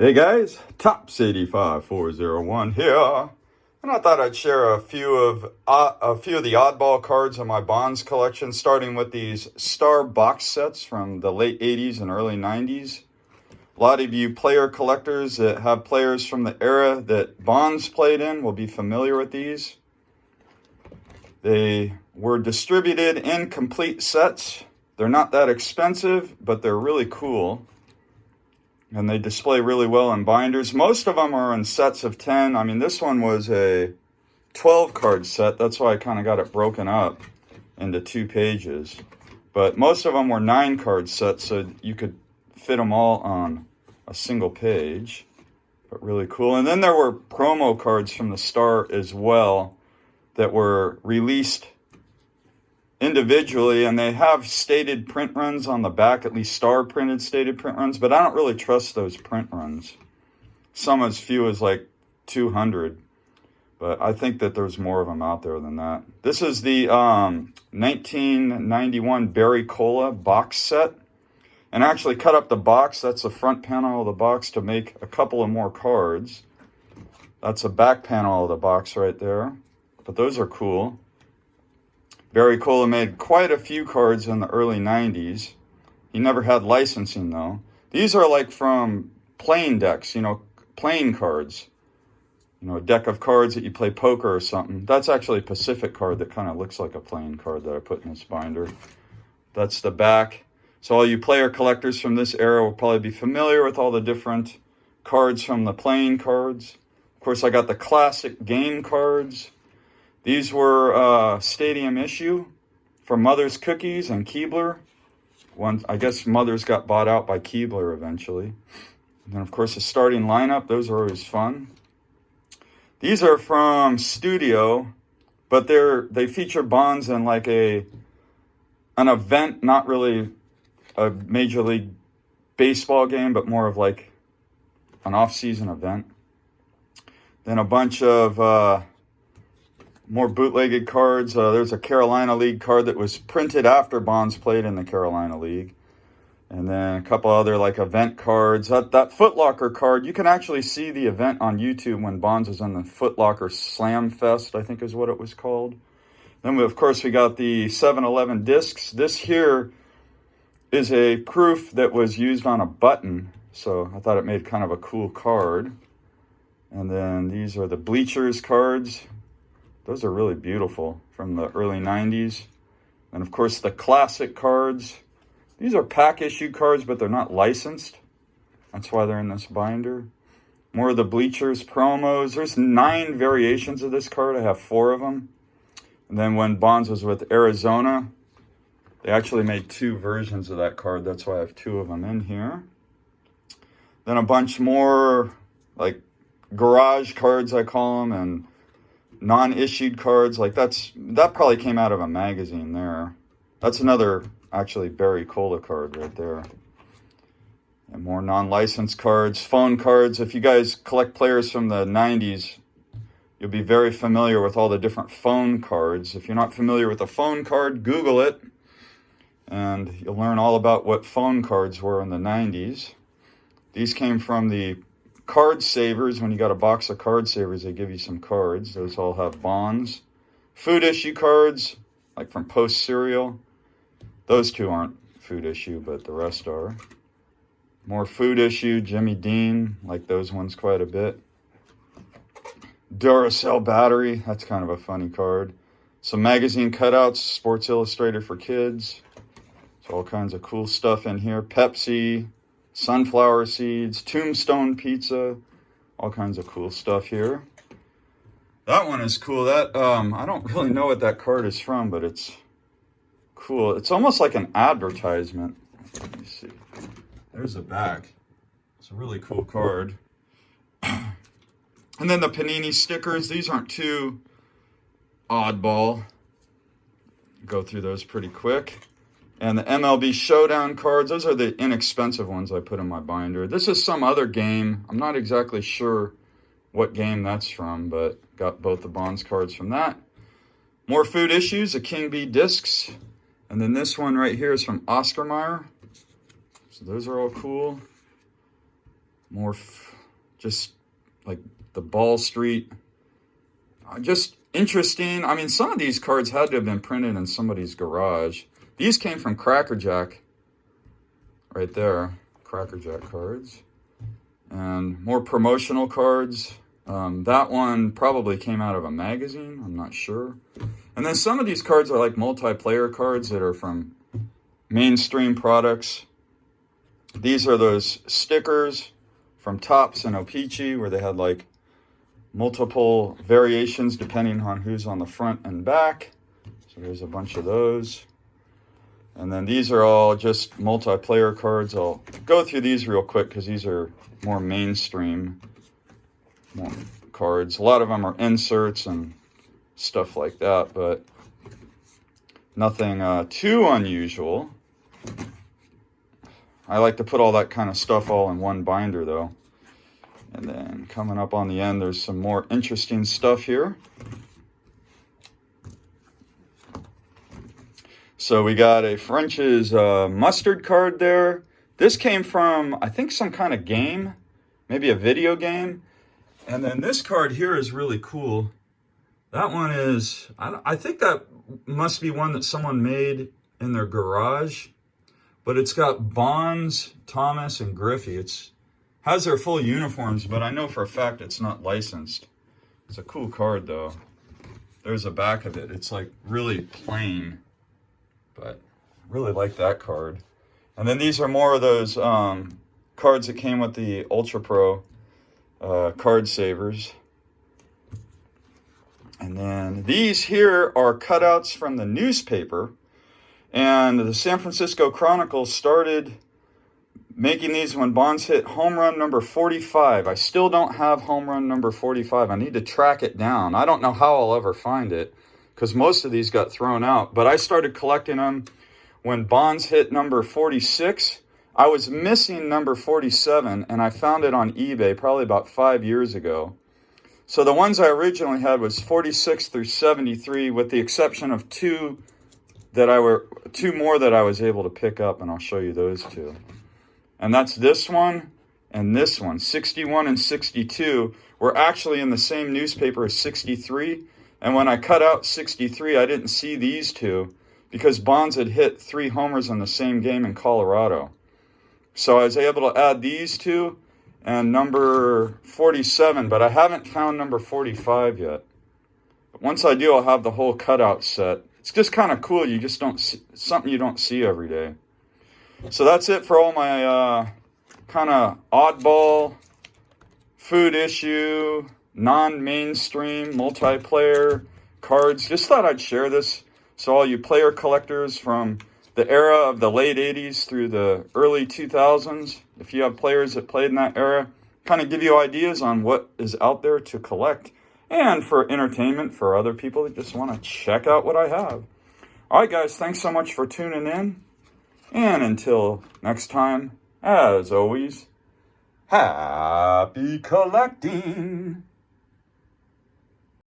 Hey guys, Tops85401 here, and I thought I'd share a few of the oddball cards in my Bonds collection, starting with these star box sets from the late 80s and early 90s. A lot of you player collectors that have players from the era that Bonds played in will be familiar with these. They were distributed in complete sets. They're not that expensive, but they're really cool. And they display really well in binders. Most of them are in sets of 10. I mean, this one was a 12 card set. That's why I kind of got it broken up into 2 pages. But most of them were 9 card sets, so you could fit them all on a single page. But really cool. And then there were promo cards from the start as well that were released individually, and they have stated print runs on the back, at least star printed stated print runs, but I don't really trust those print runs. Some as few as like 200, but I think that there's more of them out there than that. This is the 1991 Berry Cola box set, and I actually cut up the box. That's the front panel of the box to make a couple of more cards. That's the back panel of the box right there, but those are cool. Berry Cola made quite a few cards in the early 90s. He never had licensing, though. These are like from playing decks, playing cards. A deck of cards that you play poker or something. That's actually a Pacific card that kind of looks like a playing card that I put in this binder. That's the back. So all you player collectors from this era will probably be familiar with all the different cards from the playing cards. Of course, I got the classic game cards. These were stadium issue from Mother's Cookies and Keebler. I guess Mother's got bought out by Keebler eventually. And then, of course, the starting lineup. Those are always fun. These are from Studio, but they feature Bonds in like an event, not really a Major League Baseball game, but more of like an off-season event. Then a bunch of more bootlegged cards. There's a Carolina League card that was printed after Bonds played in the Carolina League. And then a couple other like event cards. That Foot Locker card, you can actually see the event on YouTube when Bonds was in the Foot Locker Slam Fest, I think is what it was called. Then, of course, we got the 7-Eleven discs. This here is a proof that was used on a button. So I thought it made kind of a cool card. And then these are the Bleachers cards. Those are really beautiful from the early 90s. And of course, the classic cards. These are pack issue cards, but they're not licensed. That's why they're in this binder. More of the Bleachers promos. There's 9 variations of this card. I have 4 of them. And then when Bonds was with Arizona, they actually made 2 versions of that card. That's why I have 2 of them in here. Then a bunch more like garage cards, I call them, and non-issued cards. Like that probably came out of a magazine there. That's another actually Berry Cola card right there. And more non-licensed cards, phone cards. If you guys collect players from the 90s, you'll be very familiar with all the different phone cards. If you're not familiar with a phone card, Google it, and you'll learn all about what phone cards were in the 90s. These came from the Card Savers. When you got a box of Card Savers, they give you some cards. Those all have Bonds. Food issue cards, like from Post Cereal. Those 2 aren't food issue, but the rest are. More food issue, Jimmy Dean, like those ones quite a bit. Duracell battery, that's kind of a funny card. Some magazine cutouts, Sports Illustrated for kids. So all kinds of cool stuff in here. Pepsi, sunflower seeds, Tombstone pizza, all kinds of cool stuff here. That one is cool. That I don't really know what that card is from, but it's cool. It's almost like an advertisement. Let me see. There's the back. It's a really cool card. And then the Panini stickers. These aren't too oddball. Go through those pretty quick. And the MLB Showdown cards, those are the inexpensive ones I put in my binder. This is some other game. I'm not exactly sure what game that's from, but got both the Bonds cards from that. More food issues, the King Bee discs. And then this one right here is from Oscar Mayer. So those are all cool. More just like the Ball Street. Just interesting. I mean, some of these cards had to have been printed in somebody's garage. These came from Cracker Jack. Right there. Cracker Jack cards. And more promotional cards. That one probably came out of a magazine. I'm not sure. And then some of these cards are like multiplayer cards that are from mainstream products. These are those stickers from Topps and O-Pee-Chee where they had like multiple variations depending on who's on the front and back. So there's a bunch of those. And then these are all just multiplayer cards. I'll go through these real quick because these are more mainstream cards. A lot of them are inserts and stuff like that, but nothing too unusual. I like to put all that kind of stuff all in one binder though. And then coming up on the end, there's some more interesting stuff here. So we got a French's mustard card there. This came from, I think, some kind of game, maybe a video game. And then this card here is really cool. That one is, I think that must be one that someone made in their garage. But it's got Bonds, Thomas, and Griffey. It has their full uniforms, but I know for a fact it's not licensed. It's a cool card, though. There's a back of it. It's like really plain. But I really like that card. And then these are more of those cards that came with the Ultra Pro card savers. And then these here are cutouts from the newspaper. And the San Francisco Chronicle started making these when Bonds hit home run number 45. I still don't have home run number 45. I need to track it down. I don't know how I'll ever find it because most of these got thrown out. But I started collecting them when Bonds hit number 46. I was missing number 47, and I found it on eBay probably about 5 years ago. So the ones I originally had was 46 through 73, with the exception of two more that I was able to pick up, and I'll show you those two. And that's this one and this one. 61 and 62 were actually in the same newspaper as 63. And when I cut out 63, I didn't see these two because Bonds had hit 3 homers in the same game in Colorado. So I was able to add these two and number 47, but I haven't found number 45 yet. But once I do, I'll have the whole cutout set. It's just kind of cool. You just don't see something you don't see every day. So that's it for all my kind of oddball, food issue, non-mainstream, multiplayer cards. Just thought I'd share this so all you player collectors from the era of the late 80s through the early 2000s, if you have players that played in that era, kind of give you ideas on what is out there to collect. And for entertainment for other people that just want to check out what I have. All right, guys, thanks so much for tuning in. And until next time, as always, happy collecting.